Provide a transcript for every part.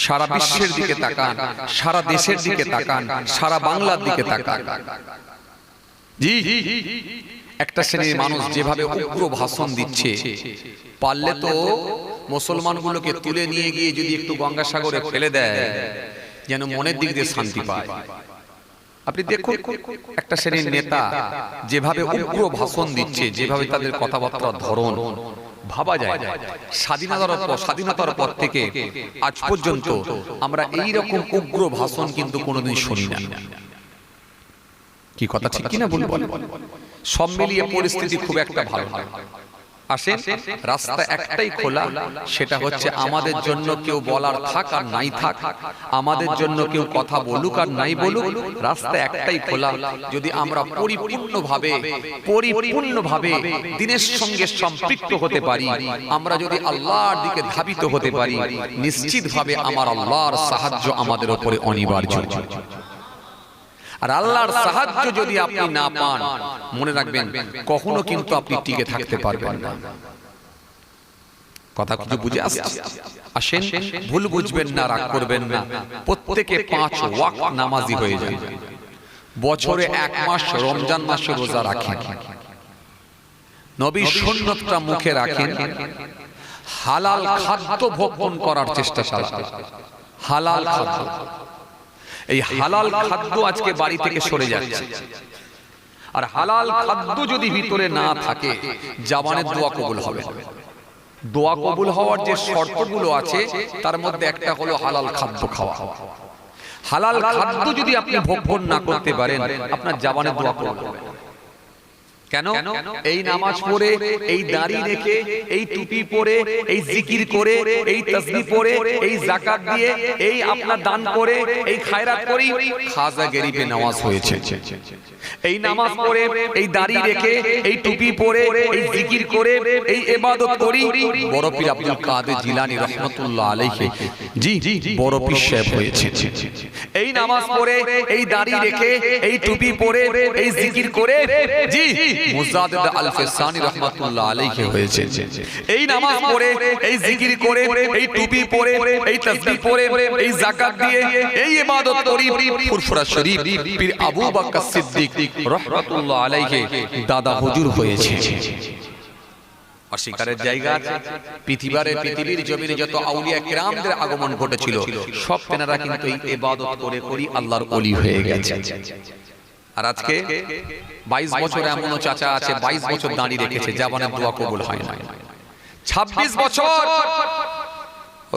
সারা বিশ্বের দিকে তাকান, সারা দেশের দিকে তাকান, সারা বাংলার দিকে তাকান। জি, একটা শ্রেণীর মানুষ যেভাবে উগ্র ভাষণ দিচ্ছে, পারলে তো মুসলমানগুলোকে তুলে নিয়ে গিয়ে যদি একটু গঙ্গাসাগরে ফেলে দেয়, যেন মনের দিক দিয়ে শান্তি পায়। আপনি দেখুন একটা শ্রেণীর নেতা যেভাবে উগ্র ভাষণ দিচ্ছে, যেভাবে তাদের কথাবার্তার ধরন, ভাবা যায় স্বাধীনতার পর থেকে আজ পর্যন্ত আমরা এই রকম উগ্র ভাষণ কিন্তু কোনোদিন শুনি না। কি কথা ঠিক কিনা বলুন? সব মিলিয়ে পরিস্থিতি খুব একটা ভালো নয়। আসেন, রাস্তা একটাই খোলা, সেটা হচ্ছে আমাদের জন্য কেউ বলার থাক আর নাই থাক, আমাদের জন্য কেউ কথা বলুক আর নাই বলুক, রাস্তা একটাই খোলা। যদি আমরা পরিপূর্ণভাবে দিনের সঙ্গে সম্পৃক্ত হতে পারি, আমরা যদি আল্লাহর দিকে ধাবিত হতে পারি, নিশ্চিতভাবে আমার আল্লাহর সাহায্য আমাদের উপরে অনিবার্য। আর আল্লাহর সাহায্য যদি আপনি না পান, মনে রাখবেন কখনো কিন্তু আপনি টিকে থাকতে পারবেন না। কথা কিছু বুঝে আসছে? আসেন, ভুল বুঝবেন না, রাগ করবেন না। প্রত্যেকে 5 ওয়াক্ত নামাজি হয়ে যান। বছরে 1 মাস রমজান মাসে রোজা রাখেন, নবীর সুন্নতটা মুখে রাখেন, হালাল খাদ্য ভক্ষণ করার চেষ্টা চালান। হালাল খাদ্য, এই হালাল খাদ্য আজকে বাড়ি থেকে সরে যাচ্ছে। আর হালাল খাদ্য যদি ভিতরে না থাকে, জবানের দোয়া কবুল হবে। দোয়া কবুল হওয়ার যে শর্তগুলো আছে, তার মধ্যে একটা হলো হালাল খাদ্য খাওয়া। হালাল খাদ্য যদি আপনি ভক্ষণ না করতে পারেন, আপনার জবানের দোয়া কবুল হবে না। কেন? এই নামাজ পড়ে, এই দাড়ি রেখে, এই টুপি পরে, এই জিকির করে, এই তাসবিহ পড়ে, এই যাকাত দিয়ে, এই আপনার দান করে, এই খায়রাত করি, খাজা গরিবে নামাজ হয়েছে। এই নামাজ পড়ে, এই দাড়ি রেখে, এই টুপি পরে, এই জিকির করে, এই ইবাদত করি, বড় পীর আব্দুল কাদের জিলানী রাহমাতুল্লাহ আলাইহি জি বড় পীর সাহেব হয়েছে। এই নামাজ পড়ে, এই দাড়ি রেখে, এই টুপি পরে, এই জিকির করে জি মুজাদ্দিদ আল-ফিসানি রাহমাতুল্লাহ আলাইহি হয়েছে। এই নামাজ পড়ে, এই জিকির করে, এই টুপি পরে, এই তাসবিহ পরে, এই যাকাত দিয়ে, এই ইবাদত করি, ফুরফুরা শরীফ পীর আবু বকর সিদ্দিক রাহমাতুল্লাহ আলাইহি দাদা হুজুর হয়েছে। অস্বীকারের জায়গা আছে? পৃথিবীর জমিনে যত আউলিয়া কিরামদের আগমন ঘটেছিল, সব তেনারা কিন্তু এই ইবাদত করে করি আল্লাহর ওলি হয়ে গেছে। আর আজকে 22 বছর এমনও চাচা আছে 22 বছর দাঁড়িয়ে রেখেছে, জবানের দোয়া কবুল হয় না। 26 বছর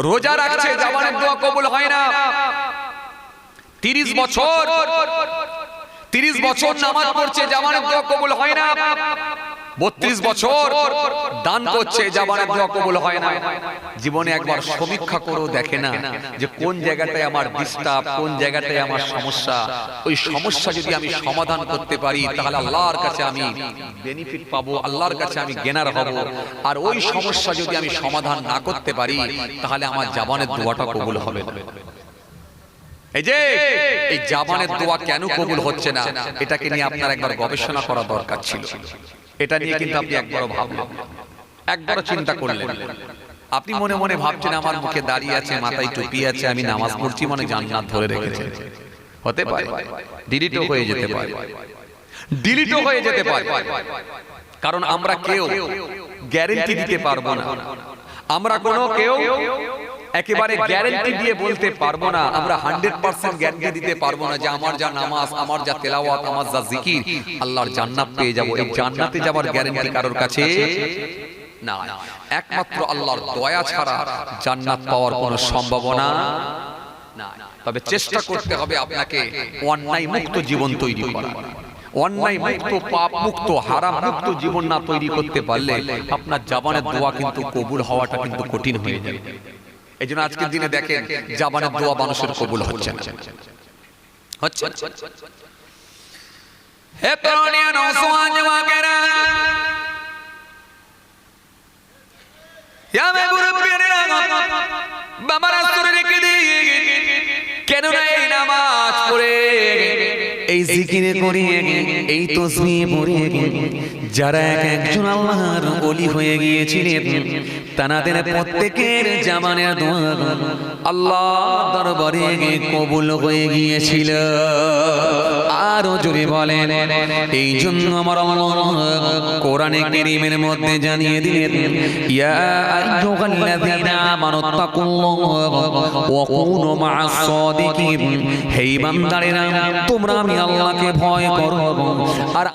রোজা রাখছে, জবানের দোয়া কবুল হয় না। 30 বছর নামাজ পড়ছে, জবানের দোয়া কবুল হয় না। 32 বছর দান করছে, জবানের দোয়া কবুল হয় না। জীবনে একবার সমীক্ষা করেও দেখে না যে কোন জায়গাটায় আমার ডিস্টার্ব, কোন জায়গাটায় আমার সমস্যা। ওই সমস্যা যদি আমি সমাধান করতে পারি, তাহলে আল্লাহর কাছে আমি বেনিফিট পাবো, আল্লাহর কাছে আমি গেনার হব। আর ওই সমস্যা যদি আমি সমাধান না করতে পারি, তাহলে আমার জবানের দোয়াটা কবুল হবে না। এই যে এই জবানের দোয়া কেন কবুল হচ্ছে না, এটাকে নিয়ে আপনার একবার গবেষণা করা দরকার ছিল। এটা নিয়ে কিন্তু আপনি একবারও ভাবলেন, একবারও চিন্তা করলেন? আপনি মনে মনে ভাবছেন আমার মুখে দাড়ি আছে, মাথায় টুপি আছে, আমি নামাজ পড়ছি মানে জান্নাত ধরে রেখেছে। হতে পারে, ডিলিটও হয়ে যেতে পারে, ডিলিটও হয়ে যেতে পারে। কারণ আমরা কেউ গ্যারান্টি দিতে পারবো না, আমরা কোনো কেউ একেবারে গ্যারান্টি দিয়ে বলতে পারবো না, আমরা 100% গ্যারান্টি দিতে পারবো না যে আমার যা নামাজ, আমার যা তেলাওয়াত, আমার যা জিকির, আল্লাহর জান্নাত পেয়ে যাব। এই জান্নাতে যাবার গ্যারান্টি কারোর কাছে না। একমাত্র আল্লাহর দয়া ছাড়া জান্নাত পাওয়ার কোনো সম্ভাবনা না। তবে চেষ্টা করতে হবে আপনাকে অন্যায় মুক্ত জীবন তৈরি করা। অন্যায় মুক্ত, পাপ মুক্ত, হারাম মুক্ত জীবন না তৈরি করতে পারলে আপনার জবানের দোয়া কিন্তু কবুল হওয়াটা কিন্তু কঠিন হয়ে যাবে। এই জন্য আজকের দিনে দেখেন জবানের দোয়া মানুষের কবুল হচ্ছে না, হচ্ছে না। হে তরুণী নওজওয়ান যুবকেরা, ইয়া মে মুরব্বিরা, বাবারা শুনে রেখে দিয়ে, কেন না এই নামাজ পড়ে, এই জিকির করে, এই তাসবিহ পড়ে যারা এক একজন আল্লাহর ওলি হয়ে গিয়েছিলেন তাদের প্রত্যেকের জামানের দোয়া আল্লাহর দরবারে কবুল হয়ে গিয়েছিল। আরো জোরে বলেন, এই জন্য আমার আল্লাহ কোরআনে কারীমের মধ্যে জানিয়ে দিলেন, ইয়া আইয়ুহাল্লাযীনা আমানুত্তাকুল্লাহ ওয়া কুনু মা'আস সাদিকিন। হে ঈমানদারেরা, তোমরা আমি আল্লাহকে ভয় করো আর